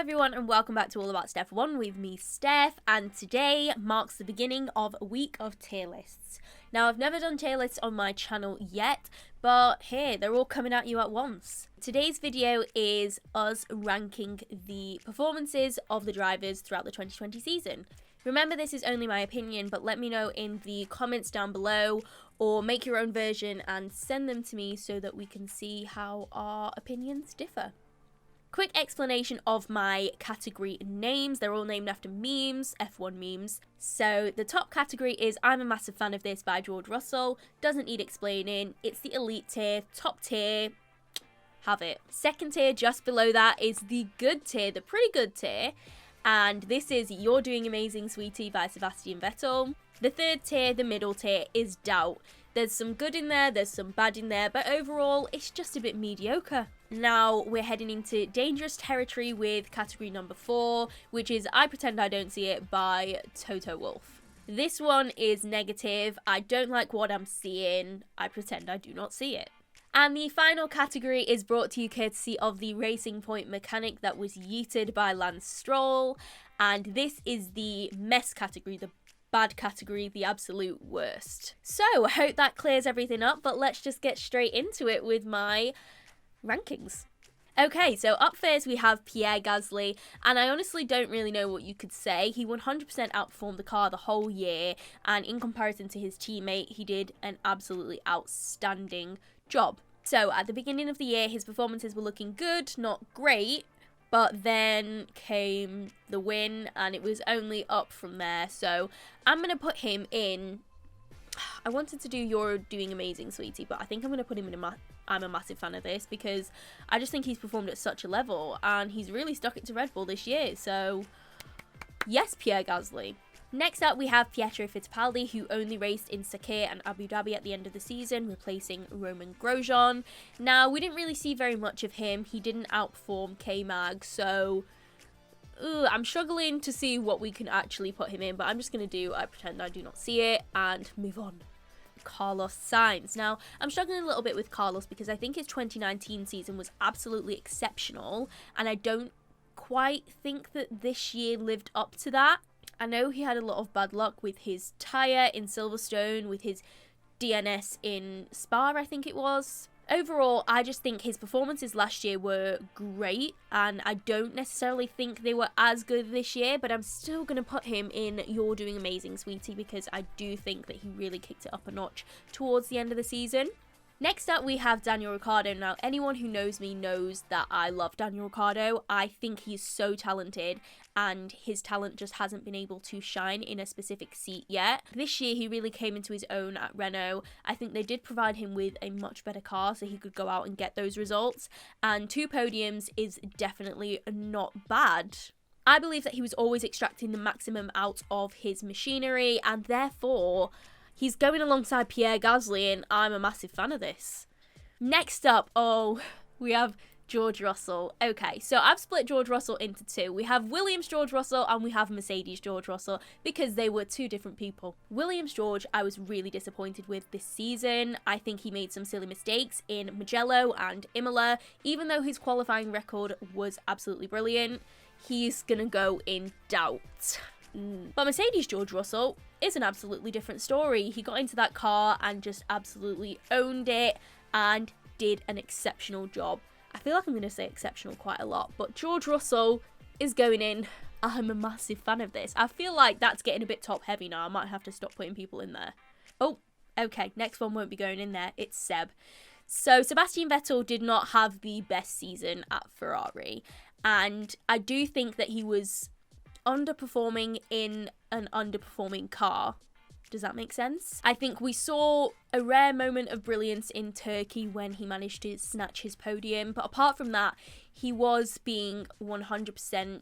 everyone and welcome back to All About Steph 1 with me, Steph, and today marks the beginning of a week of tier lists. Now, I've never done tier lists on my channel yet, but here, they're all coming at you at once. Today's video is us ranking the performances of the drivers throughout the 2020 season. Remember, this is only my opinion, but let me know in the comments down below or make your own version and send them to me so that we can see how our opinions differ. Quick explanation of my category names. They're all named after memes, F1 memes. So the top category is I'm a massive fan of this by George Russell. Doesn't need explaining. It's the elite tier. Top tier, have it. Second tier just below that is the good tier, the pretty good tier. And this is You're Doing Amazing Sweetie by Sebastian Vettel. The third tier, the middle tier, is doubt. There's some good in there, there's some bad in there, but overall, it's just a bit mediocre. Now, we're heading into dangerous territory with category number 4, which is I Pretend I Don't See It by Toto Wolff. This one is negative. I don't like what I'm seeing. I pretend I do not see it. And the final category is brought to you courtesy of the Racing Point mechanic that was yeeted by Lance Stroll. And this is the mess category, the bad category, the absolute worst. So, I hope that clears everything up, but let's just get straight into it with my rankings. Okay, so up first we have Pierre Gasly, and I honestly don't really know what you could say. He 100% outperformed the car the whole year, and in comparison to his teammate, he did an absolutely outstanding job. So, at the beginning of the year, his performances were looking good, not great, but then came the win, and it was only up from there. So, I'm going to put him in... I wanted to do You're Doing Amazing Sweetie, but I think I'm going to put him in I'm a massive fan of this, because I just think he's performed at such a level, and he's really stuck it to Red Bull this year. So, yes, Pierre Gasly. Next up, we have Pietro Fittipaldi, who only raced in Sakir and Abu Dhabi at the end of the season, replacing Romain Grosjean. Now, we didn't really see very much of him. He didn't outperform K-Mag, so I'm struggling to see what we can actually put him in, but I'm just going to do I Pretend I Do Not See It and move on. Carlos Sainz. Now, I'm struggling a little bit with Carlos because I think his 2019 season was absolutely exceptional, and I don't quite think that this year lived up to that. I know he had a lot of bad luck with his tyre in Silverstone, with his DNS in Spa, I think it was. Overall, I just think his performances last year were great, and I don't necessarily think they were as good this year, but I'm still going to put him in You're Doing Amazing Sweetie, because I do think that he really kicked it up a notch towards the end of the season. Next up, we have Daniel Ricciardo. Now, anyone who knows me knows that I love Daniel Ricciardo. I think he's so talented, and his talent just hasn't been able to shine in a specific seat yet. This year, he really came into his own at Renault. I think they did provide him with a much better car so he could go out and get those results, and 2 podiums is definitely not bad. I believe that he was always extracting the maximum out of his machinery, and therefore he's going alongside Pierre Gasly, and I'm a massive fan of this. Next up, we have George Russell. Okay, so I've split George Russell into 2. We have Williams George Russell and we have Mercedes George Russell, because they were 2 different people. Williams George, I was really disappointed with this season. I think he made some silly mistakes in Mugello and Imola. Even though his qualifying record was absolutely brilliant, he's gonna go in doubt. But Mercedes George Russell is an absolutely different story. He got into that car and just absolutely owned it and did an exceptional job. I feel like I'm going to say exceptional quite a lot, but George Russell is going in. I'm a massive fan of this. I feel like that's getting a bit top heavy now. I might have to stop putting people in there. Oh, okay, next one won't be going in there. It's Seb. So Sebastian Vettel did not have the best season at Ferrari, and I do think that he was underperforming in an underperforming car. Does that make sense? I think we saw a rare moment of brilliance in Turkey when he managed to snatch his podium, but apart from that, he was being 100%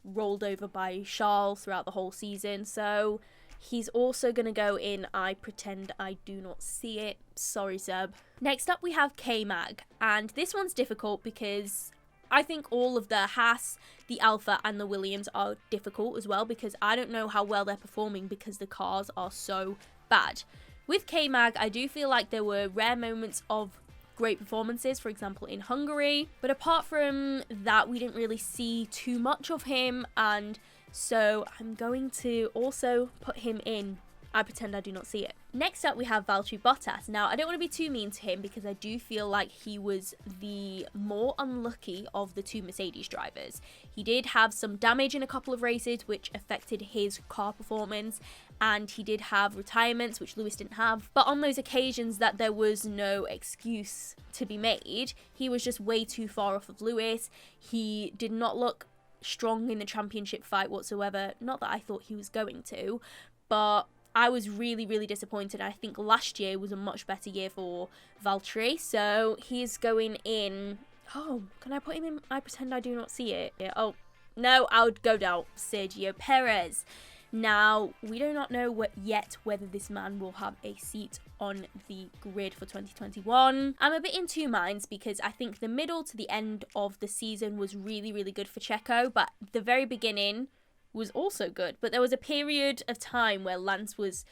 rolled over by Charles throughout the whole season, so he's also going to go in I Pretend I Do Not See It. Sorry, Seb. Next up, we have K-Mag, and this one's difficult because I think all of the Haas, the Alpha and the Williams are difficult as well, because I don't know how well they're performing because the cars are so bad. With K-Mag, I do feel like there were rare moments of great performances, for example, in Hungary. But apart from that, we didn't really see too much of him, and so I'm going to also put him in I pretend I do not see it. Next up, we have Valtteri Bottas. Now, I don't want to be too mean to him because I do feel like he was the more unlucky of the two Mercedes drivers. He did have some damage in a couple of races, which affected his car performance, and he did have retirements, which Lewis didn't have. But on those occasions that there was no excuse to be made, he was just way too far off of Lewis. He did not look strong in the championship fight whatsoever. Not that I thought he was going to, but I was really, really disappointed. I think last year was a much better year for Valtteri. So he's going in. Oh, can I put him in? I pretend I do not see it. Yeah. Oh, no, I would go down. Sergio Pérez. Now, we do not know yet whether this man will have a seat on the grid for 2021. I'm a bit in two minds because I think the middle to the end of the season was really, really good for Checo, but the very beginning was also good. But there was a period of time where Lance was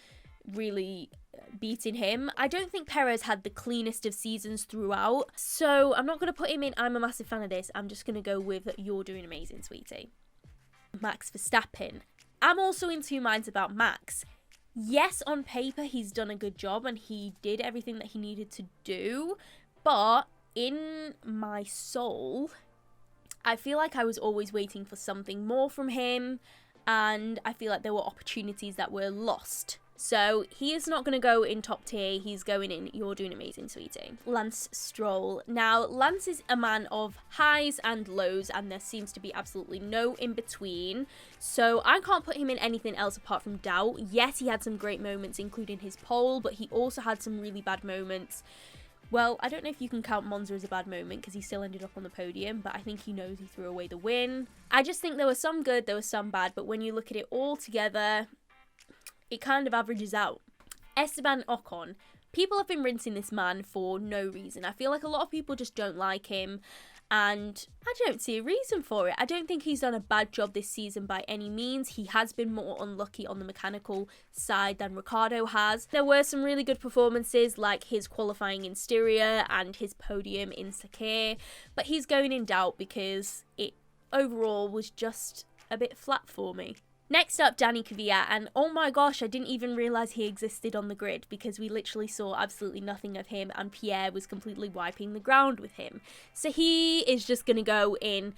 really beating him. I don't think Perez had the cleanest of seasons throughout, so I'm not going to put him in I'm a massive fan of this. I'm just going to go with you're doing amazing, sweetie. Max Verstappen. I'm also in two minds about Max. Yes, on paper, he's done a good job and he did everything that he needed to do, but in my soul, I feel like I was always waiting for something more from him, and I feel like there were opportunities that were lost. So he is not going to go in top tier. He's going in you're doing amazing, sweetie. Lance Stroll. Now, Lance is a man of highs and lows, and there seems to be absolutely no in between. So I can't put him in anything else apart from doubt. Yes, he had some great moments, including his pole, but he also had some really bad moments. Well, I don't know if you can count Monza as a bad moment because he still ended up on the podium, but I think he knows he threw away the win. I just think there was some good, there was some bad, but when you look at it all together, it kind of averages out. Esteban Ocon. People have been rinsing this man for no reason. I feel like a lot of people just don't like him, and I don't see a reason for it. I don't think he's done a bad job this season by any means. He has been more unlucky on the mechanical side than Ricciardo has. There were some really good performances like his qualifying in Styria and his podium in Sakir, but he's going in doubt because it overall was just a bit flat for me. Next up, Dani Kvyat, and oh my gosh, I didn't even realise he existed on the grid because we literally saw absolutely nothing of him and Pierre was completely wiping the ground with him. So he is just going to go in.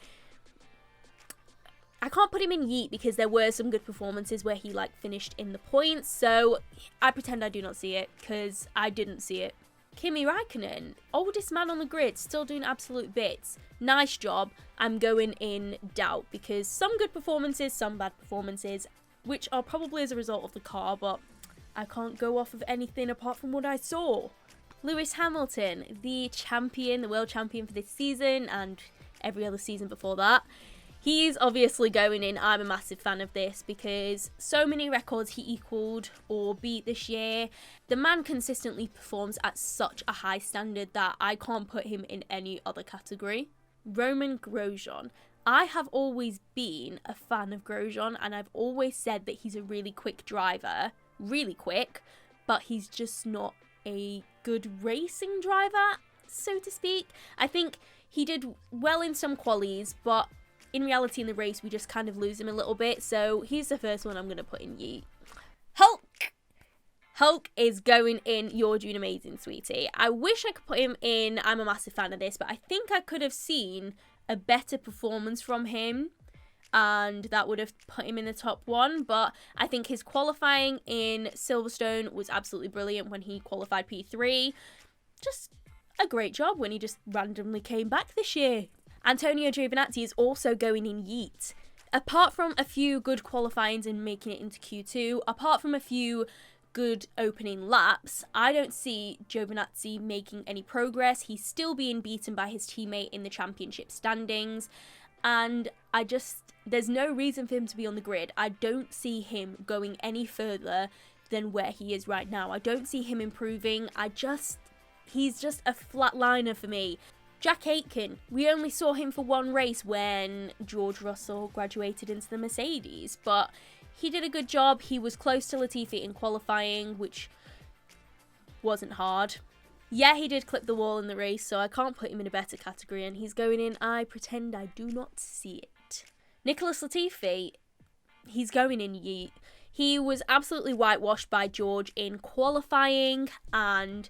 I can't put him in yeet because there were some good performances where he finished in the points, so I pretend I do not see it because I didn't see it. Kimi Räikkönen, oldest man on the grid, still doing absolute bits. Nice job. I'm going in doubt because some good performances, some bad performances, which are probably as a result of the car, but I can't go off of anything apart from what I saw. Lewis Hamilton, the champion, the world champion for this season and every other season before that. He's obviously going in. I'm a massive fan of this because so many records he equaled or beat this year. The man consistently performs at such a high standard that I can't put him in any other category. Romain Grosjean. I have always been a fan of Grosjean and I've always said that he's a really quick driver. Really quick, but he's just not a good racing driver, so to speak. I think he did well in some qualies, but in reality, in the race, we just kind of lose him a little bit. So he's the first one I'm going to put in yeet. Hulk! Hulk is going in you're doing amazing, sweetie. I wish I could put him in I'm a massive fan of this, but I think I could have seen a better performance from him, and that would have put him in the top one. But I think his qualifying in Silverstone was absolutely brilliant when he qualified P3. Just a great job when he just randomly came back this year. Antonio Giovinazzi is also going in yeet. Apart from a few good qualifyings and making it into Q2, apart from a few good opening laps, I don't see Giovinazzi making any progress. He's still being beaten by his teammate in the championship standings, and there's no reason for him to be on the grid. I don't see him going any further than where he is right now. I don't see him improving. He's just a flatliner for me. Jack Aitken, we only saw him for one race when George Russell graduated into the Mercedes, but he did a good job. He was close to Latifi in qualifying, which wasn't hard. Yeah, he did clip the wall in the race, so I can't put him in a better category, and he's going in, I pretend I do not see it. Nicholas Latifi, he's going in yeet. He was absolutely whitewashed by George in qualifying, and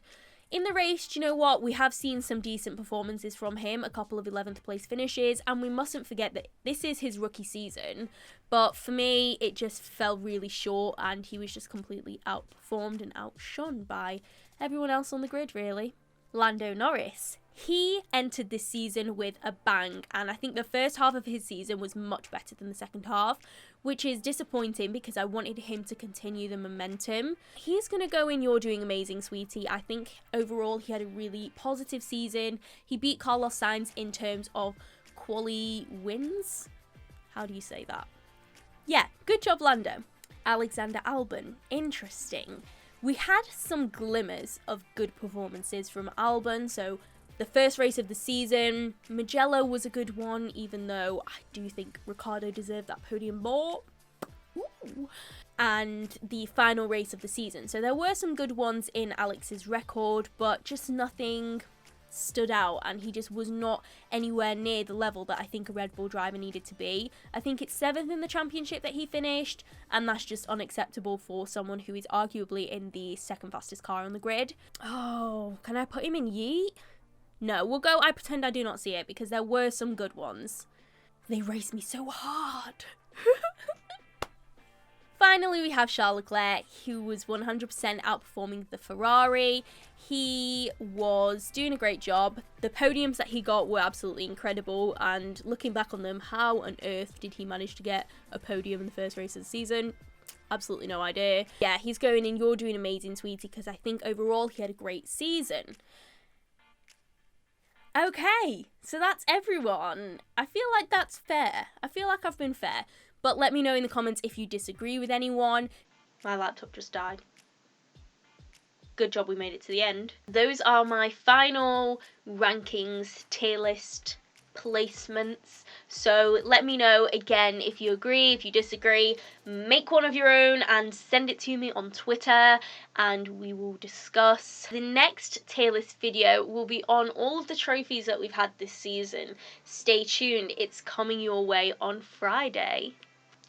in the race, do you know what? We have seen some decent performances from him, a couple of 11th place finishes, and we mustn't forget that this is his rookie season. But for me, it just fell really short, and he was just completely outperformed and outshone by everyone else on the grid, really. Lando Norris. He entered this season with a bang, and I think the first half of his season was much better than the second half, which is disappointing because I wanted him to continue the momentum. He's going to go in You're Doing Amazing, Sweetie. I think overall he had a really positive season. He beat Carlos Sainz in terms of quali wins. How do you say that? Yeah, good job, Lando. Alexander Albon. Interesting. We had some glimmers of good performances from Albon, so the first race of the season, Mugello was a good one, even though I do think Ricciardo deserved that podium more. Ooh. And the final race of the season. So there were some good ones in Alex's record, but just nothing stood out, and he just was not anywhere near the level that I think a Red Bull driver needed to be. I think it's 7th in the championship that he finished, and that's just unacceptable for someone who is arguably in the second fastest car on the grid. Oh, can I put him in yeet? No, we'll go I pretend I do not see it, because there were some good ones. They raced me so hard. Finally, we have Charles Leclerc, who was 100% outperforming the Ferrari. He was doing a great job. The podiums that he got were absolutely incredible, and looking back on them, how on earth did he manage to get a podium in the first race of the season? Absolutely no idea. Yeah, he's going in You're Doing Amazing, Sweetie, because I think overall he had a great season. Okay, so that's everyone. I feel like that's fair. I feel like I've been fair. But let me know in the comments if you disagree with anyone. My laptop just died. Good job we made it to the end. Those are my final rankings, tier list placements. So let me know again if you agree, if you disagree. Make one of your own and send it to me on Twitter, and we will discuss. The next tier list video will be on all of the trophies that we've had this season. Stay tuned, it's coming your way on Friday.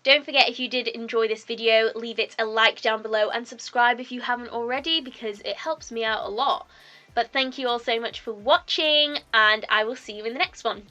Don't forget, if you did enjoy this video, leave it a like down below and subscribe if you haven't already, because it helps me out a lot. But thank you all so much for watching, and I will see you in the next one.